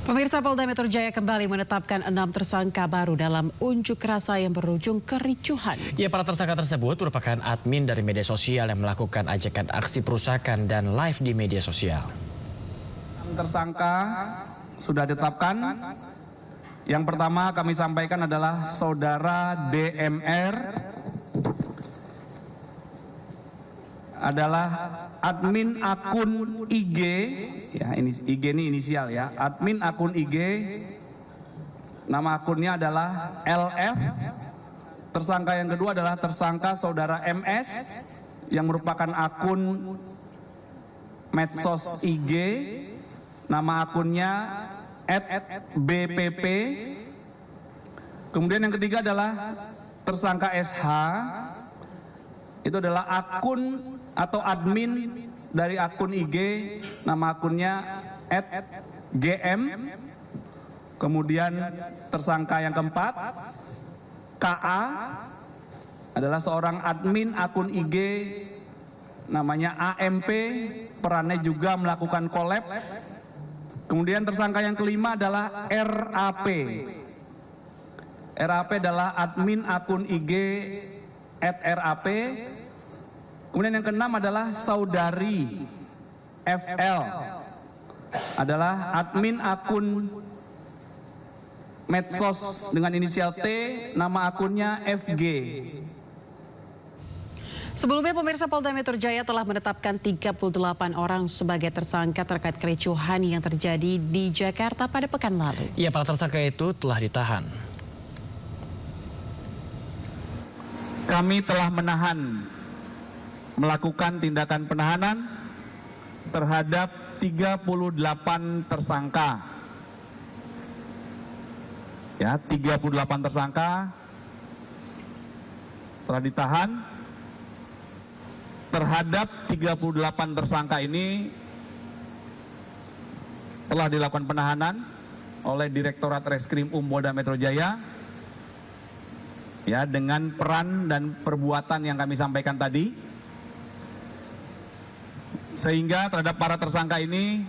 Pemirsa, Polda Metro Jaya kembali menetapkan 6 tersangka baru dalam unjuk rasa yang berujung kericuhan. Ya, para tersangka tersebut merupakan admin dari media sosial yang melakukan ajakan aksi perusakan dan live di media sosial. Tersangka sudah ditetapkan. Yang pertama kami sampaikan adalah saudara DMR adalah admin akun IG, ya ini IG ini inisial ya, admin akun IG, nama akunnya adalah LF. Tersangka yang kedua adalah tersangka saudara MS yang merupakan akun medsos IG, nama akunnya @bpp. Kemudian yang ketiga adalah tersangka SH, itu adalah akun atau admin dari akun IG, nama akunnya @gm. Kemudian tersangka yang keempat, KA, adalah seorang admin akun IG, namanya AMP, perannya juga melakukan collab. Kemudian tersangka yang kelima adalah RAP. RAP adalah admin akun IG @RAP. Kemudian yang keenam adalah saudari FL, adalah admin akun medsos dengan inisial T, nama akunnya FG. Sebelumnya, pemirsa, Polda Metro Jaya telah menetapkan 38 orang sebagai tersangka terkait kericuhan yang terjadi di Jakarta pada pekan lalu. Ya, para tersangka itu telah ditahan. Kami telah melakukan tindakan penahanan terhadap 38 tersangka. Ya, 38 tersangka telah ditahan. Terhadap 38 tersangka ini telah dilakukan penahanan oleh Direktorat Reskrim Polda Metro Jaya, ya, dengan peran dan perbuatan yang kami sampaikan tadi. Sehingga terhadap para tersangka ini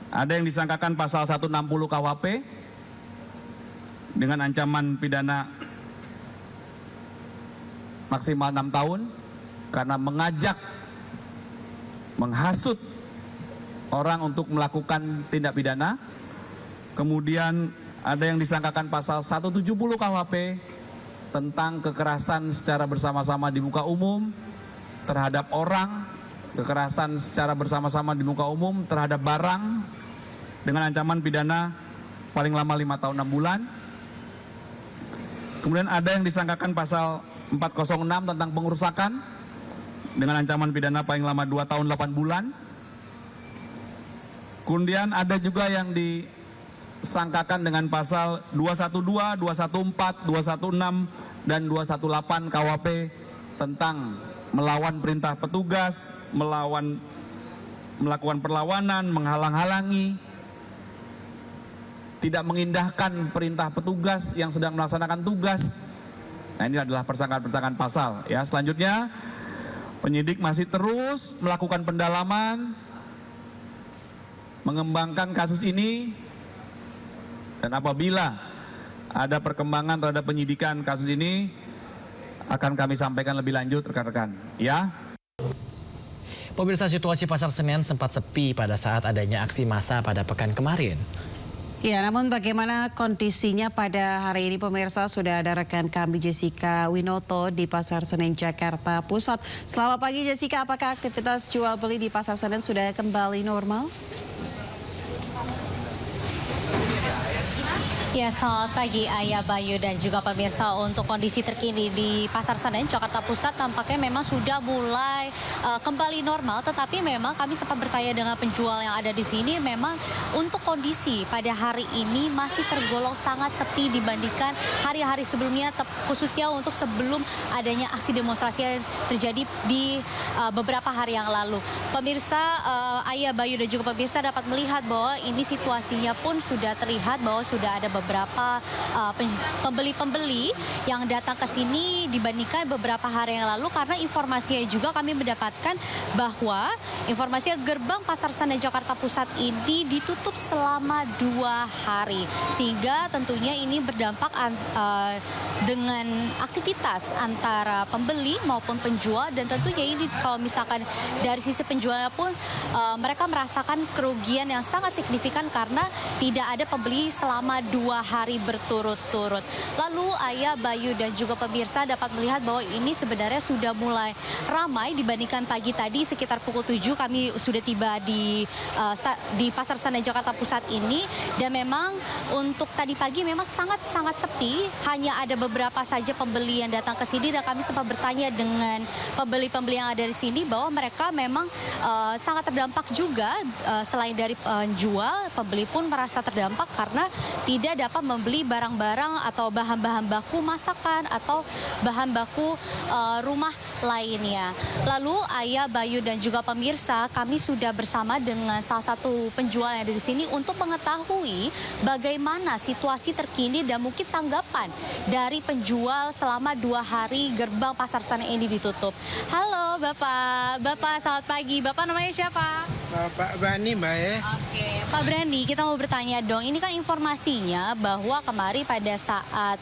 ada yang disangkakan pasal 160 KUHP dengan ancaman pidana maksimal 6 tahun karena mengajak, menghasut orang untuk melakukan tindak pidana. Kemudian ada yang disangkakan pasal 170 KUHP tentang kekerasan secara bersama-sama di muka umum terhadap orang, kekerasan secara bersama-sama di muka umum terhadap barang dengan ancaman pidana paling lama 5 tahun 6 bulan. Kemudian ada yang disangkakan pasal 406 tentang pengerusakan dengan ancaman pidana paling lama 2 tahun 8 bulan. Kemudian ada juga yang disangkakan dengan pasal 212, 214, 216 dan 218 KUHP tentang melawan perintah petugas, melakukan perlawanan, menghalang-halangi, tidak mengindahkan perintah petugas yang sedang melaksanakan tugas. Nah, ini adalah persangkaan-persangkaan pasal. Ya, selanjutnya penyidik masih terus melakukan pendalaman, mengembangkan kasus ini, dan apabila ada perkembangan terhadap penyidikan kasus ini akan kami sampaikan lebih lanjut rekan-rekan, ya. Pemirsa, situasi Pasar Senen sempat sepi pada saat adanya aksi massa pada pekan kemarin. Ya, namun bagaimana kondisinya pada hari ini, pemirsa? Sudah ada rekan kami Jessica Winoto di Pasar Senen, Jakarta Pusat. Selamat pagi, Jessica. Apakah aktivitas jual beli di Pasar Senen sudah kembali normal? Ya, selamat pagi Ayah, Bayu, dan juga pemirsa. Untuk kondisi terkini di Pasar Senen, Jakarta Pusat tampaknya memang sudah mulai kembali normal. Tetapi memang kami sempat bertanya dengan penjual yang ada di sini, memang untuk kondisi pada hari ini masih tergolong sangat sepi dibandingkan hari-hari sebelumnya, khususnya untuk sebelum adanya aksi demonstrasi yang terjadi di beberapa hari yang lalu. Pemirsa, Ayah, Bayu, dan juga pemirsa dapat melihat bahwa ini situasinya pun sudah terlihat bahwa sudah ada beberapa beberapa pembeli-pembeli yang datang ke sini dibandingkan beberapa hari yang lalu, karena informasinya juga kami mendapatkan bahwa informasinya gerbang Pasar Senen Jakarta Pusat ini ditutup selama 2 hari, sehingga tentunya ini berdampak dengan aktivitas antara pembeli maupun penjual, dan tentunya ini kalau misalkan dari sisi penjualnya pun mereka merasakan kerugian yang sangat signifikan karena tidak ada pembeli selama 2 hari berturut-turut. Lalu Ayah, Bayu dan juga pemirsa dapat melihat bahwa ini sebenarnya sudah mulai ramai dibandingkan pagi tadi sekitar pukul 7 kami sudah tiba di Pasar Senen Jakarta Pusat ini, dan memang untuk tadi pagi memang sangat-sangat sepi, hanya ada beberapa saja pembeli yang datang ke sini, dan kami sempat bertanya dengan pembeli-pembeli yang ada di sini bahwa mereka memang sangat terdampak juga. Selain dari penjual, pembeli pun merasa terdampak karena tidak dapat membeli barang-barang atau bahan-bahan baku masakan atau bahan baku rumah lainnya. Lalu Ayah, Bayu dan juga pemirsa, kami sudah bersama dengan salah satu penjual yang ada di sini untuk mengetahui bagaimana situasi terkini dan mungkin tanggapan dari penjual selama 2 hari gerbang Pasar Senen ini ditutup. Halo Bapak selamat pagi. Bapak namanya siapa? Pak Bani, Mbak ya. Oke, Pak Brandi, kita mau bertanya dong. Ini kan informasinya bahwa kemarin pada saat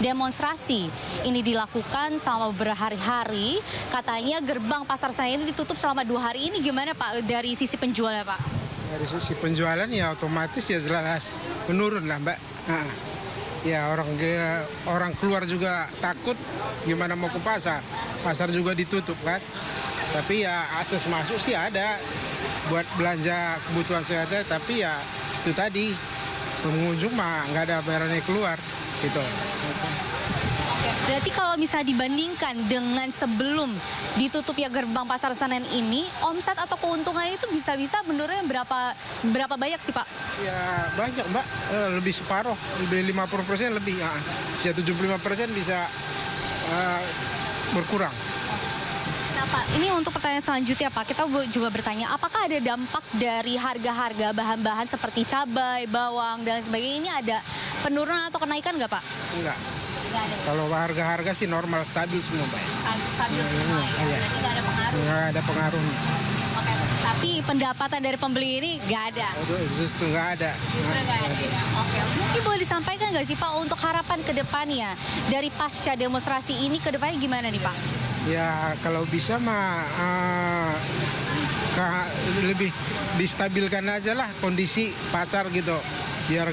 demonstrasi ini dilakukan selama berhari-hari, katanya gerbang Pasar Senen ini ditutup selama 2 hari. Ini gimana Pak dari sisi penjualnya Pak? Dari sisi penjualan ya otomatis ya jelas menurun lah Mbak. Nah, ya orang keluar juga takut gimana mau ke pasar. Pasar juga ditutup kan. Tapi ya akses masuk sih ada buat belanja kebutuhan sehari-hari, tapi ya itu tadi pengunjung mah nggak ada barangnya keluar gitu. Oke, berarti kalau misalnya dibandingkan dengan sebelum ditutupnya gerbang Pasar Senen ini, omset atau keuntungan itu bisa-bisa menurunnya berapa banyak sih Pak? Ya banyak Mbak, lebih separuh, lebih 50% lebih, ya. Bisa 75% bisa berkurang. Nah Pak, ini untuk pertanyaan selanjutnya Pak, kita juga bertanya apakah ada dampak dari harga-harga bahan-bahan seperti cabai, bawang, dan sebagainya, ini ada penurunan atau kenaikan nggak Pak? Enggak. Nggak ada. Kalau harga-harga sih normal, stabil semua Mbak. Stabil semua ya, Iya. berarti nggak ada pengaruh. Nggak ada pengaruhnya. Oke, tapi pendapatan dari pembeli ini nggak ada? Justru nggak ada. Justru nggak ada ya? Oke, mungkin boleh disampaikan nggak sih Pak untuk harapan ke depannya dari pasca demonstrasi ini ke depannya gimana nih Pak? Ya kalau bisa mah lebih distabilkan aja lah kondisi pasar gitu, biar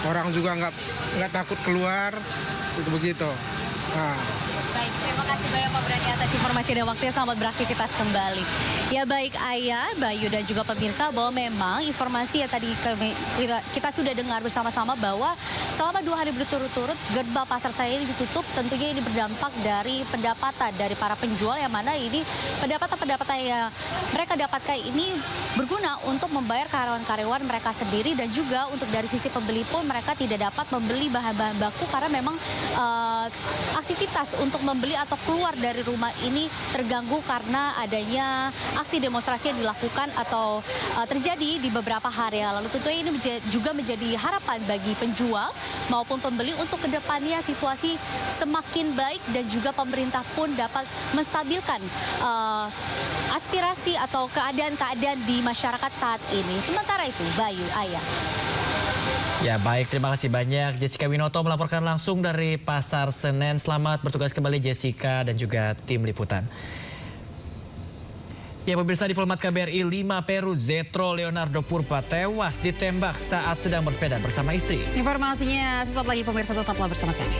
orang juga nggak takut keluar begitu. Nah. Baik, terima kasih banyak Pak Brandi atas informasi dan waktunya. Selamat beraktivitas kembali. Ya baik Ayah, Bayu dan juga pemirsa, bahwa memang informasi yang tadi kita sudah dengar bersama-sama bahwa selama 2 hari berturut-turut gerbang Pasar Senen ini ditutup. Tentunya ini berdampak dari pendapatan dari para penjual, yang mana ini pendapatan yang mereka dapatkan ini berguna untuk membayar karyawan-karyawan mereka sendiri, dan juga untuk dari sisi pembeli pun mereka tidak dapat membeli bahan-bahan baku karena memang aktivitas untuk membeli atau keluar dari rumah ini terganggu karena adanya aksi demonstrasi yang dilakukan atau terjadi di beberapa hari yang lalu. Tentunya ini juga menjadi harapan bagi penjual maupun pembeli untuk kedepannya situasi semakin baik, dan juga pemerintah pun dapat menstabilkan aspirasi atau keadaan-keadaan di masyarakat saat ini. Sementara itu, Bayu, Ayah. Ya baik, terima kasih banyak Jessica Winoto melaporkan langsung dari Pasar Senen. Selamat bertugas kembali Jessica dan juga tim liputan. Ya pemirsa, diplomat KBRI 5 Peru Zetro Leonardo Purba tewas ditembak saat sedang bersepeda bersama istri. Informasinya sesaat lagi pemirsa, tetaplah bersama kami.